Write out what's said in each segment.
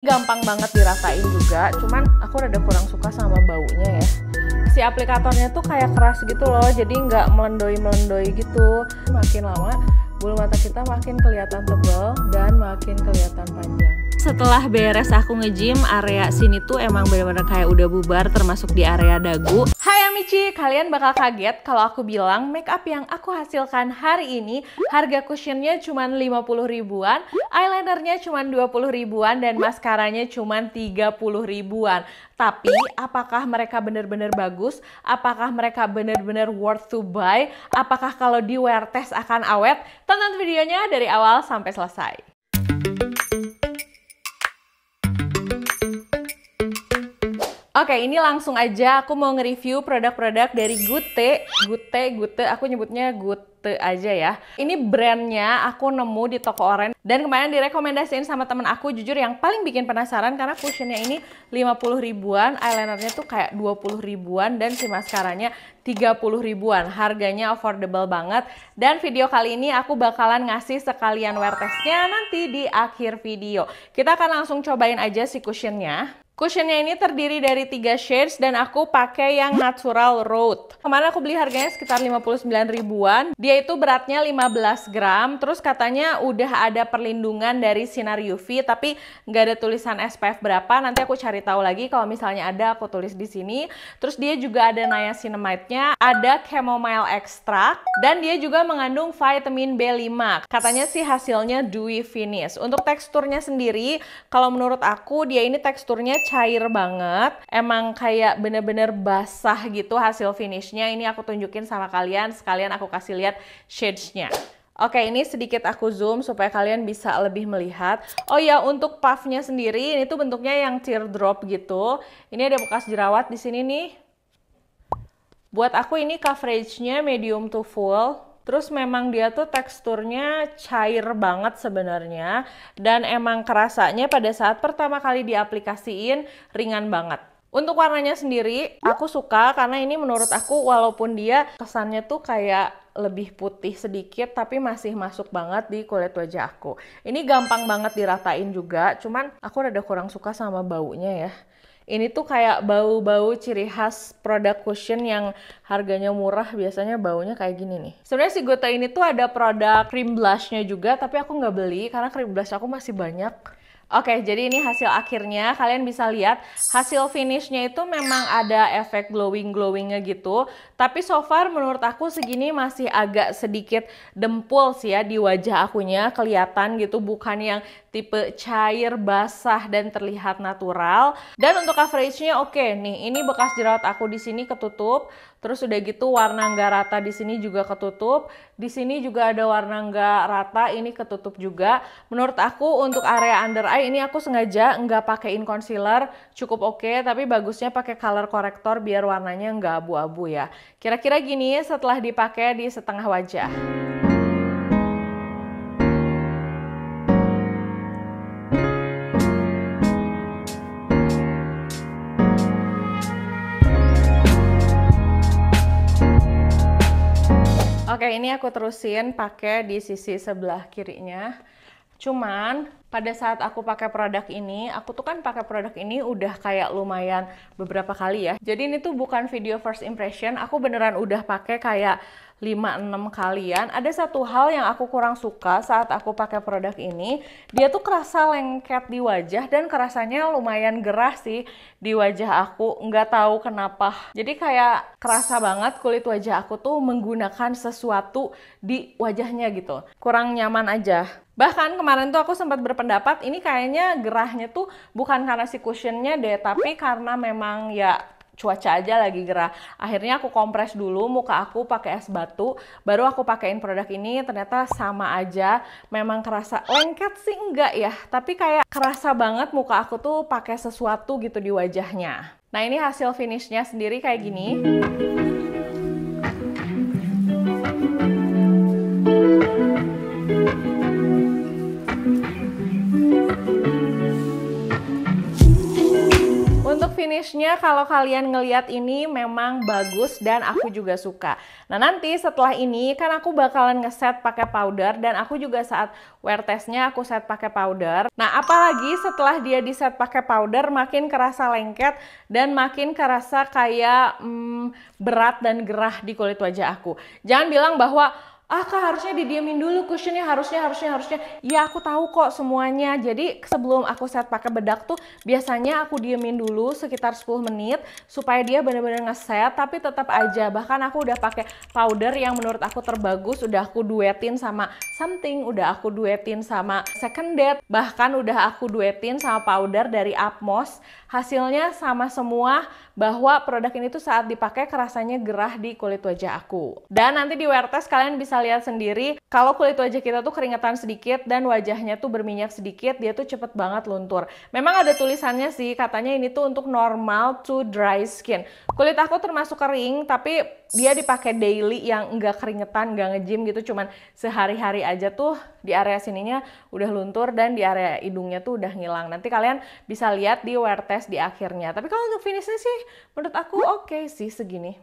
Gampang banget diratain juga, cuman aku rada kurang suka sama baunya ya. Si aplikatornya tuh kayak keras gitu loh, jadi nggak melendoi-melendoi gitu. Makin lama bulu mata kita makin kelihatan tebal dan makin kelihatan panjang. Setelah beres aku nge-gym, area sini tuh emang bener-bener kayak udah bubar, termasuk di area dagu. Hai Amici, kalian bakal kaget kalau aku bilang makeup yang aku hasilkan hari ini harga cushionnya cuma 50 ribuan, eyelinernya cuma 20 ribuan, dan maskaranya cuma 30 ribuan. Tapi apakah mereka bener-bener bagus? Apakah mereka bener-bener worth to buy? Apakah kalau di wear test akan awet? Tonton videonya dari awal sampai selesai. Oke, ini langsung aja aku mau nge-review produk-produk dari Gute. Aku nyebutnya Gute aja ya. Ini brandnya aku nemu di toko oren dan kemarin direkomendasiin sama temen aku. Jujur yang paling bikin penasaran karena cushionnya ini 50 ribuan, eyelinernya tuh kayak 20 ribuan, dan si maskaranya 30 ribuan. Harganya affordable banget, dan video kali ini aku bakalan ngasih sekalian wear testnya nanti di akhir video. Kita akan langsung cobain aja si cushionnya. Cushionnya ini terdiri dari 3 shades dan aku pakai yang natural road. Kemarin aku beli harganya sekitar 59 ribuan. Dia itu beratnya 15 gram. Terus katanya udah ada perlindungan dari sinar UV, tapi nggak ada tulisan SPF berapa. Nanti aku cari tahu lagi, kalau misalnya ada aku tulis di sini. Terus dia juga ada niacinamide-nya, ada chamomile extract, dan dia juga mengandung vitamin B5. Katanya sih hasilnya dewy finish. Untuk teksturnya sendiri, kalau menurut aku dia ini teksturnya cair banget, emang kayak bener-bener basah gitu hasil finishnya. Ini aku tunjukin sama kalian, sekalian aku kasih lihat shades-nya. Oke, ini sedikit aku zoom supaya kalian bisa lebih melihat. Oh ya, untuk puffnya sendiri ini tuh bentuknya yang teardrop gitu. Ini ada bekas jerawat di sini nih. Buat aku ini coveragenya medium to full. Terus memang dia tuh teksturnya cair banget sebenarnya, dan emang kerasanya pada saat pertama kali diaplikasiin ringan banget. Untuk warnanya sendiri aku suka karena ini menurut aku walaupun dia kesannya tuh kayak lebih putih sedikit, tapi masih masuk banget di kulit wajah aku. Ini gampang banget diratain juga, cuman aku rada kurang suka sama baunya ya. Ini tuh kayak bau-bau ciri khas produk cushion yang harganya murah, biasanya baunya kayak gini nih. Sebenarnya si Gute ini tuh ada produk cream blushnya juga, tapi aku nggak beli karena cream blush aku masih banyak. Oke, jadi ini hasil akhirnya. Kalian bisa lihat hasil finishnya itu memang ada efek glowing-glowingnya gitu. Tapi so far menurut aku segini masih agak sedikit dempul sih ya di wajah akunya. Kelihatan gitu, bukan yang tipe cair, basah, dan terlihat natural. Dan untuk coveragenya oke nih. Ini bekas jerawat aku di sini ketutup. Terus udah gitu warna nggak rata di sini juga ketutup. Di sini juga ada warna nggak rata, ini ketutup juga. Menurut aku untuk area under eye ini aku sengaja nggak pakein concealer, cukup oke. Tapi bagusnya pakai color corrector biar warnanya nggak abu-abu ya. Kira-kira gini setelah dipakai di setengah wajah. Oke, ini aku terusin pakai di sisi sebelah kirinya. Cuman pada saat aku pakai produk ini, aku tuh kan pakai produk ini udah kayak lumayan beberapa kali ya. Jadi ini tuh bukan video first impression, aku beneran udah pakai kayak 5-6 kalian. Ada satu hal yang aku kurang suka saat aku pakai produk ini, dia tuh kerasa lengket di wajah dan kerasanya lumayan gerah sih di wajah aku, nggak tahu kenapa. Jadi kayak kerasa banget kulit wajah aku tuh menggunakan sesuatu di wajahnya gitu. Kurang nyaman aja. Bahkan kemarin tuh aku sempat berpendapat ini kayaknya gerahnya tuh bukan karena si cushionnya deh, tapi karena memang ya cuaca aja lagi gerah. Akhirnya aku kompres dulu muka aku pakai es batu, baru aku pakein produk ini. Ternyata sama aja, memang kerasa lengket sih enggak ya, tapi kayak kerasa banget muka aku tuh pakai sesuatu gitu di wajahnya. Nah, ini hasil finishnya sendiri kayak gini. finishnya kalau kalian ngeliat ini memang bagus dan aku juga suka. Nah nanti setelah ini kan aku bakalan ngeset pakai powder dan aku juga saat wear testnya aku set pakai powder. Nah apalagi setelah dia di set pakai powder makin kerasa lengket dan makin kerasa kayak berat dan gerah di kulit wajah aku. Jangan bilang bahwa Kak harusnya didiemin dulu cushionnya, harusnya. Ya aku tahu kok semuanya. Jadi sebelum aku set pakai bedak tuh biasanya aku diemin dulu sekitar 10 menit supaya dia bener-bener ngeset. Tapi tetap aja bahkan aku udah pakai powder yang menurut aku terbagus, udah aku duetin sama something, udah aku duetin sama second date, bahkan udah aku duetin sama powder dari Upmost. Hasilnya sama semua bahwa produk ini tuh saat dipakai kerasanya gerah di kulit wajah aku. Dan nanti di wear test kalian bisa lihat sendiri kalau kulit wajah kita tuh keringetan sedikit dan wajahnya tuh berminyak sedikit, dia tuh cepet banget luntur. Memang ada tulisannya sih, katanya ini tuh untuk normal to dry skin. Kulit aku termasuk kering, tapi dia dipakai daily yang enggak keringetan, enggak nge-gym gitu, cuman sehari-hari aja tuh di area sininya udah luntur dan di area hidungnya tuh udah ngilang. Nanti kalian bisa lihat di wear test di akhirnya. Tapi kalau untuk finishnya sih menurut aku oke sih segini.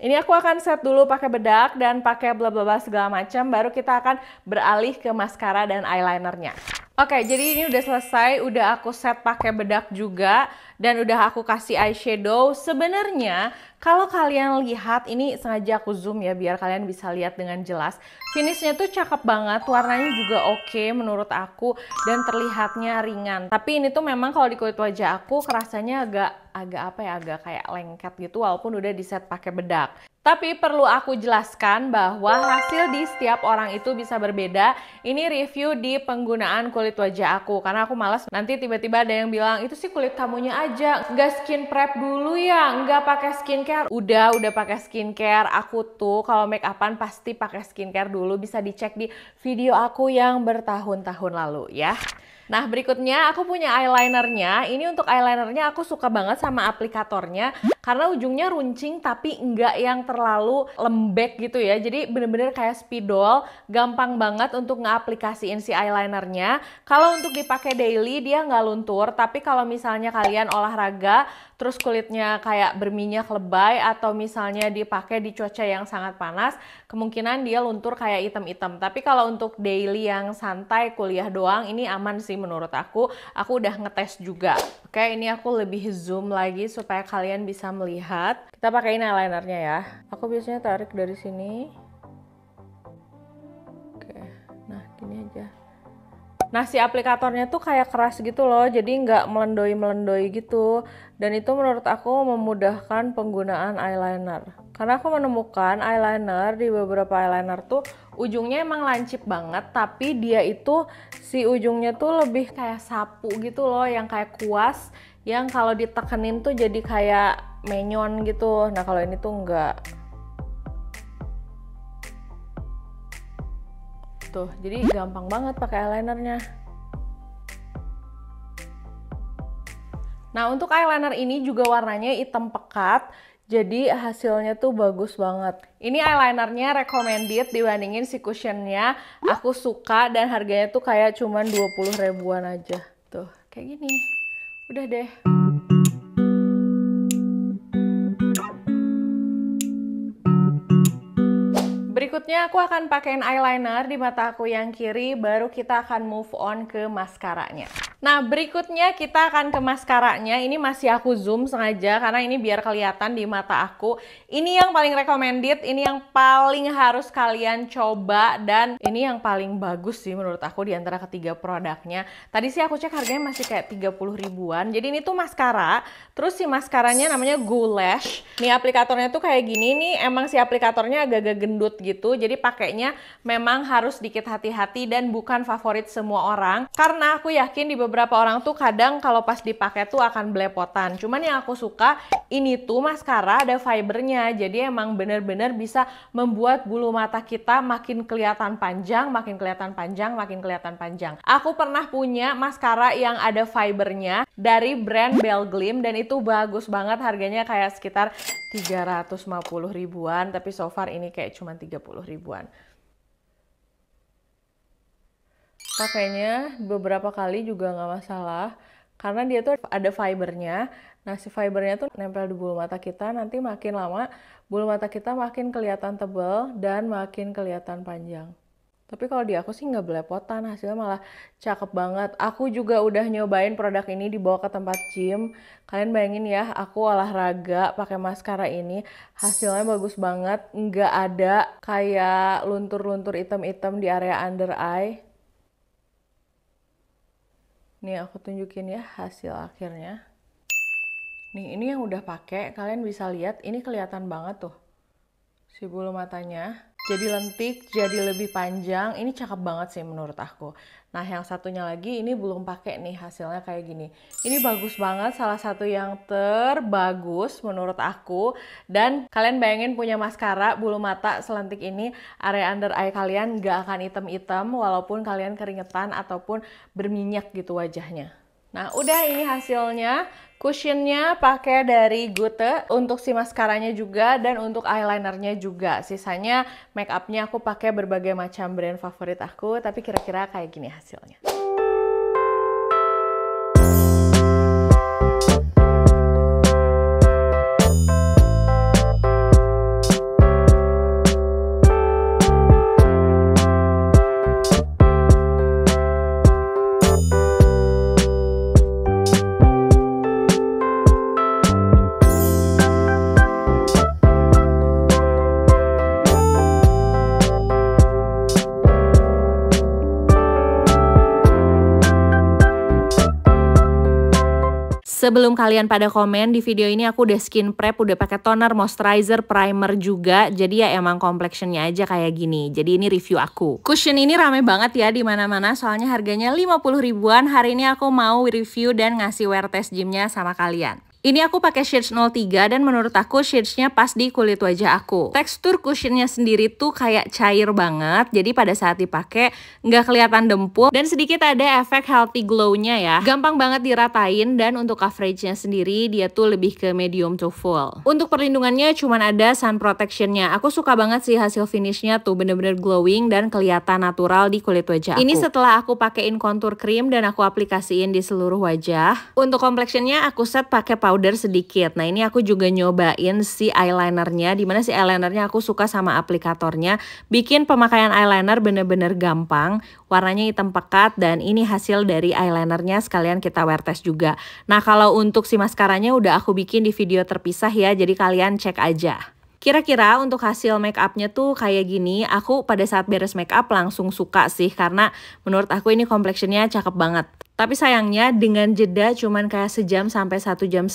Ini aku akan set dulu pakai bedak dan pakai bla bla bla segala macam, baru kita akan beralih ke maskara dan eyelinernya. Oke, jadi ini udah selesai, udah aku set pakai bedak juga dan udah aku kasih eyeshadow. Sebenarnya kalau kalian lihat, ini sengaja aku zoom ya biar kalian bisa lihat dengan jelas. Finishnya tuh cakep banget, warnanya juga oke menurut aku dan terlihatnya ringan. Tapi ini tuh memang kalau di kulit wajah aku kerasanya agak kayak lengket gitu walaupun udah di set pakai bedak. Tapi perlu aku jelaskan bahwa hasil di setiap orang itu bisa berbeda. Ini review di penggunaan kulit wajah aku, karena aku malas nanti tiba-tiba ada yang bilang itu sih kulit kamunya aja, nggak skin prep dulu ya, nggak pakai skincare. Udah pakai skincare. Aku tuh kalau make upan pasti pakai skincare dulu, bisa dicek di video aku yang bertahun-tahun lalu ya. Nah berikutnya aku punya eyelinernya. Ini untuk eyelinernya aku suka banget sama aplikatornya karena ujungnya runcing tapi enggak yang terlalu lembek gitu ya. Jadi bener-bener kayak spidol, gampang banget untuk ngeaplikasiin si eyelinernya. Kalau untuk dipakai daily dia nggak luntur, tapi kalau misalnya kalian olahraga terus kulitnya kayak berminyak lebay atau misalnya dipakai di cuaca yang sangat panas, kemungkinan dia luntur kayak item-item. Tapi kalau untuk daily yang santai kuliah doang ini aman sih menurut aku. Aku udah ngetes juga. Oke, ini aku lebih zoom lagi supaya kalian bisa melihat. Kita pakein eyelinernya ya. Aku biasanya tarik dari sini. Oke, nah gini aja. Nah si aplikatornya tuh kayak keras gitu loh, jadi nggak melendoi-melendoi gitu. Dan itu menurut aku memudahkan penggunaan eyeliner. Karena aku menemukan eyeliner di beberapa eyeliner tuh ujungnya emang lancip banget, tapi dia itu si ujungnya tuh lebih kayak sapu gitu loh, yang kayak kuas, yang kalau ditekenin tuh jadi kayak menyon gitu. Nah kalau ini tuh enggak. Tuh, jadi gampang banget pakai eyelinernya. Nah, untuk eyeliner ini juga warnanya hitam pekat, jadi hasilnya tuh bagus banget. Ini eyelinernya recommended dibandingin si cushionnya. Aku suka dan harganya tuh kayak cuman 20 ribuan aja. Tuh, kayak gini. Udah deh. Berikutnya aku akan pakein eyeliner di mata aku yang kiri, baru kita akan move on ke maskaranya. Nah berikutnya kita akan ke maskaranya. Ini masih aku zoom sengaja karena ini biar kelihatan di mata aku. Ini yang paling recommended, ini yang paling harus kalian coba dan ini yang paling bagus sih menurut aku di antara ketiga produknya. Tadi sih aku cek harganya masih kayak 30 ribuan. Jadi ini tuh maskara, terus si maskaranya namanya Goulash. Nih aplikatornya tuh kayak gini nih, emang si aplikatornya agak-agak gendut gitu. Jadi pakainya memang harus sedikit hati-hati dan bukan favorit semua orang. Karena aku yakin di beberapa orang tuh kadang kalau pas dipakai tuh akan belepotan. Cuman yang aku suka ini tuh maskara ada fibernya. Jadi emang bener-bener bisa membuat bulu mata kita makin kelihatan panjang, makin kelihatan panjang, makin kelihatan panjang. Aku pernah punya maskara yang ada fibernya dari brand Belglim dan itu bagus banget, harganya kayak sekitar 350 ribuan, tapi so far ini kayak cuma 30 ribuan. Pakainya beberapa kali juga nggak masalah karena dia tuh ada fibernya. Nah, si fibernya tuh nempel di bulu mata kita, nanti makin lama bulu mata kita makin kelihatan tebal dan makin kelihatan panjang. Tapi kalau di aku sih nggak belepotan, hasilnya malah cakep banget. Aku juga udah nyobain produk ini dibawa ke tempat gym. Kalian bayangin ya, aku olahraga pakai maskara ini, hasilnya bagus banget. Nggak ada kayak luntur-luntur hitam-hitam di area under eye. Nih aku tunjukin ya hasil akhirnya. Nih ini yang udah pakai, kalian bisa lihat ini kelihatan banget tuh si bulu matanya. Jadi lentik, jadi lebih panjang. Ini cakep banget sih menurut aku. Nah, yang satunya lagi ini belum pakai nih, hasilnya kayak gini. Ini bagus banget, salah satu yang terbagus menurut aku. Dan kalian bayangin punya maskara bulu mata selentik ini, area under eye kalian nggak akan hitam-hitam walaupun kalian keringetan ataupun berminyak gitu wajahnya. Nah, udah ini hasilnya. Cushionnya pakai dari Gute untuk si maskaranya juga dan untuk eyelinernya juga. Sisanya make upnya aku pakai berbagai macam brand favorit aku, tapi kira-kira kayak gini hasilnya. Sebelum kalian pada komen, di video ini aku udah skin prep, udah pakai toner, moisturizer, primer juga. Jadi ya emang complexionnya aja kayak gini. Jadi ini review aku. Cushion ini rame banget ya di mana-mana, soalnya harganya 50 ribuan. Hari ini aku mau review dan ngasih wear test gymnya sama kalian. Ini aku pakai shades 03 dan menurut aku shadesnya pas di kulit wajah aku. Tekstur cushionnya sendiri tuh kayak cair banget, jadi pada saat dipakai nggak kelihatan dempul dan sedikit ada efek healthy glow-nya ya. Gampang banget diratain dan untuk coveragenya sendiri dia tuh lebih ke medium to full. Untuk perlindungannya cuman ada sun protection-nya. Aku suka banget sih hasil finishnya tuh, bener-bener glowing dan kelihatan natural di kulit wajah aku. Ini setelah aku pakein contour cream dan aku aplikasiin di seluruh wajah. Untuk complexionnya aku set pakai powder sedikit. Nah ini aku juga nyobain si eyelinernya, dimana si eyelinernya aku suka sama aplikatornya. Bikin pemakaian eyeliner bener-bener gampang, warnanya hitam pekat dan ini hasil dari eyelinernya, sekalian kita wear test juga. Nah kalau untuk si maskaranya udah aku bikin di video terpisah ya, jadi kalian cek aja. Kira-kira untuk hasil make upnya tuh kayak gini. Aku pada saat beres make up langsung suka sih, karena menurut aku ini complexionnya cakep banget. Tapi sayangnya dengan jeda cuman kayak sejam sampai 1,5 jam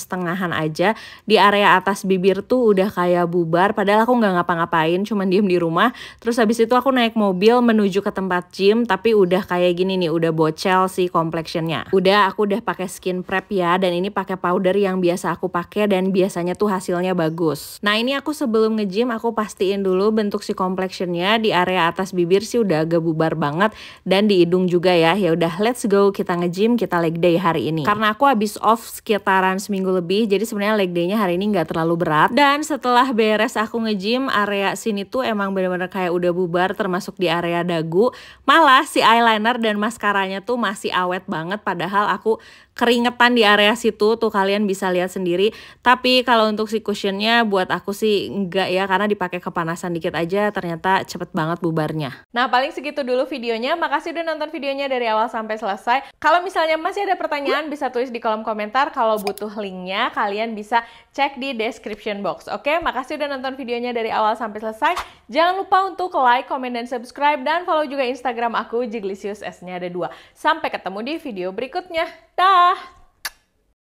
aja, di area atas bibir tuh udah kayak bubar. Padahal aku nggak ngapa-ngapain, cuman diem di rumah. Terus habis itu aku naik mobil menuju ke tempat gym, tapi udah kayak gini nih, udah bocel sih complexionnya. Aku udah pakai skin prep ya, dan ini pakai powder yang biasa aku pakai dan biasanya tuh hasilnya bagus. Nah ini aku sebelum nge-gym aku pastiin dulu bentuk si complexionnya. Di area atas bibir sih udah agak bubar banget dan di hidung juga ya. Ya udah, let's go kita nge-gym, kita leg day hari ini. Karena aku habis off sekitaran seminggu lebih, jadi sebenarnya leg day-nya hari ini nggak terlalu berat. Dan setelah beres aku nge-gym, area sini tuh emang bener-bener kayak udah bubar, termasuk di area dagu. Malah si eyeliner dan maskaranya tuh masih awet banget, padahal aku keringetan di area situ tuh, kalian bisa lihat sendiri. Tapi kalau untuk si cushionnya buat aku sih enggak ya, karena dipakai kepanasan dikit aja ternyata cepet banget bubarnya. Nah paling segitu dulu videonya. Makasih udah nonton videonya dari awal sampai selesai. Kalau misalnya masih ada pertanyaan bisa tulis di kolom komentar. Kalau butuh linknya kalian bisa cek di description box. Oke, makasih udah nonton videonya dari awal sampai selesai. Jangan lupa untuk like, komen, dan subscribe, dan follow juga Instagram aku, Jiglisius, S-nya ada 2. Sampai ketemu di video berikutnya. Dah!